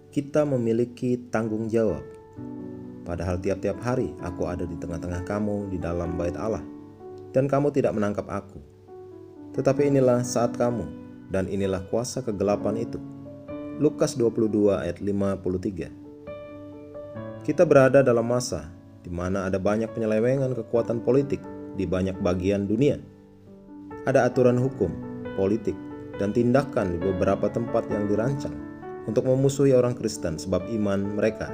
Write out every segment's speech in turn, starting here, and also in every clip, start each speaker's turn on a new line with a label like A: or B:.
A: kita memiliki tanggung jawab. Padahal tiap-tiap hari aku ada di tengah-tengah kamu di dalam bait Allah, dan kamu tidak menangkap aku. Tetapi inilah saat kamu, dan inilah kuasa kegelapan itu. Lukas 22 ayat 53. Kita berada dalam masa di mana ada banyak penyelewengan kekuatan politik di banyak bagian dunia. Ada aturan hukum, politik, dan tindakan di beberapa tempat yang dirancang untuk memusuhi orang Kristen sebab iman mereka.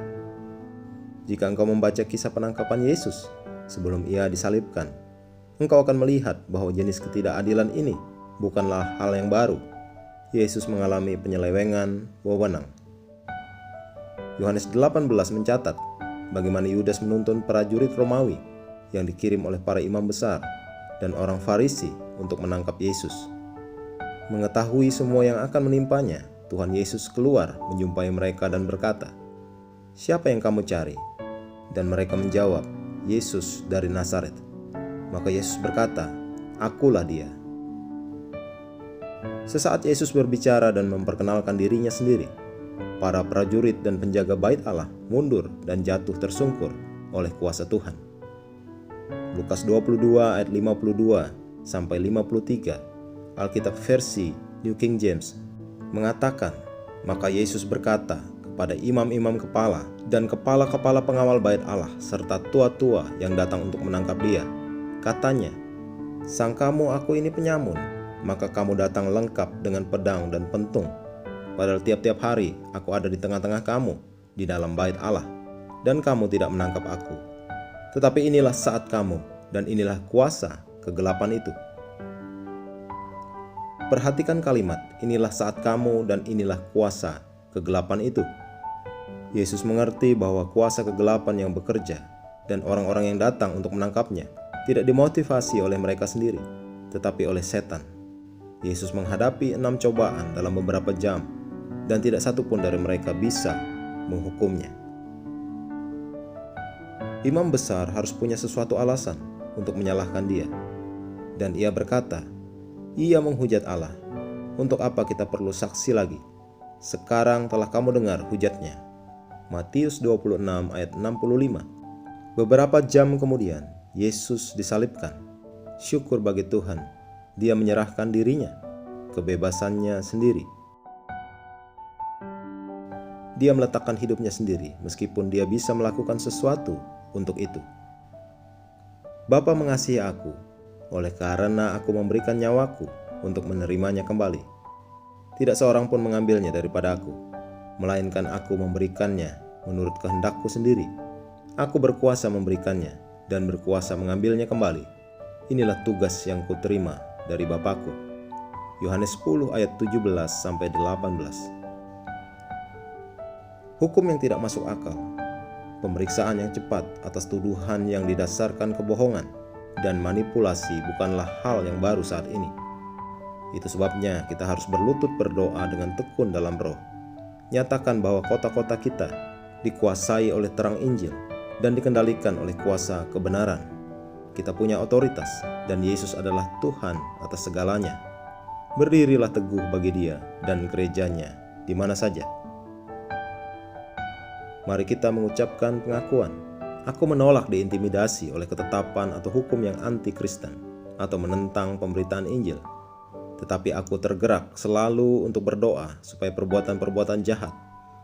A: Jika engkau membaca kisah penangkapan Yesus sebelum ia disalibkan, engkau akan melihat bahwa jenis ketidakadilan ini bukanlah hal yang baru. Yesus mengalami penyelewengan wewenang. Yohanes 18 mencatat bagaimana Yudas menuntun prajurit Romawi yang dikirim oleh para imam besar dan orang Farisi untuk menangkap Yesus. Mengetahui semua yang akan menimpanya, Tuhan Yesus keluar menjumpai mereka dan berkata, "Siapa yang kamu cari?" Dan mereka menjawab, "Yesus dari Nazaret." Maka Yesus berkata, "Akulah dia." Sesaat Yesus berbicara dan memperkenalkan dirinya sendiri, para prajurit dan penjaga bait Allah mundur dan jatuh tersungkur oleh kuasa Tuhan. Lukas 22 ayat 52 sampai 53, Alkitab versi New King James mengatakan, "Maka Yesus berkata kepada imam-imam kepala dan kepala-kepala pengawal bait Allah serta tua-tua yang datang untuk menangkap dia. Katanya, 'Sangkamu aku ini penyamun, maka kamu datang lengkap dengan pedang dan pentung. Padahal tiap-tiap hari aku ada di tengah-tengah kamu di dalam bait Allah, dan kamu tidak menangkap aku. Tetapi inilah saat kamu, dan inilah kuasa kegelapan itu.'" Perhatikan kalimat, "Inilah saat kamu dan inilah kuasa kegelapan itu." Yesus mengerti bahwa kuasa kegelapan yang bekerja dan orang-orang yang datang untuk menangkapnya tidak dimotivasi oleh mereka sendiri, tetapi oleh setan. Yesus menghadapi 6 cobaan dalam beberapa jam, dan tidak satu pun dari mereka bisa menghukumnya. Imam besar harus punya sesuatu alasan untuk menyalahkan dia, dan ia berkata, "Ia menghujat Allah. Untuk apa kita perlu saksi lagi? Sekarang telah kamu dengar hujatnya." Matius 26 ayat 65. Beberapa jam kemudian, Yesus disalibkan. Syukur bagi Tuhan, dia menyerahkan dirinya, kebebasannya sendiri. Dia meletakkan hidupnya sendiri, meskipun dia bisa melakukan sesuatu untuk itu. "Bapa mengasihi aku, oleh karena aku memberikan nyawaku untuk menerimanya kembali. Tidak seorang pun mengambilnya daripada aku, melainkan aku memberikannya menurut kehendakku sendiri. Aku berkuasa memberikannya dan berkuasa mengambilnya kembali. Inilah tugas yang kuterima dari Bapakku." Yohanes 10 ayat 17-18. Hukum yang tidak masuk akal, pemeriksaan yang cepat atas tuduhan yang didasarkan kebohongan, dan manipulasi bukanlah hal yang baru saat ini. Itu sebabnya kita harus berlutut berdoa dengan tekun dalam roh. Nyatakan bahwa kota-kota kita dikuasai oleh terang Injil dan dikendalikan oleh kuasa kebenaran. Kita punya otoritas, dan Yesus adalah Tuhan atas segalanya. Berdirilah teguh bagi Dia dan gerejanya di mana saja. Mari kita mengucapkan pengakuan, "Aku menolak diintimidasi oleh ketetapan atau hukum yang anti-Kristen atau menentang pemberitaan Injil. Tetapi aku tergerak selalu untuk berdoa supaya perbuatan-perbuatan jahat,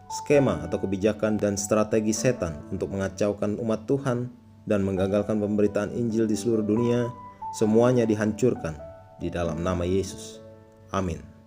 A: skema atau kebijakan dan strategi setan untuk mengacaukan umat Tuhan dan menggagalkan pemberitaan Injil di seluruh dunia, semuanya dihancurkan di dalam nama Yesus. Amin."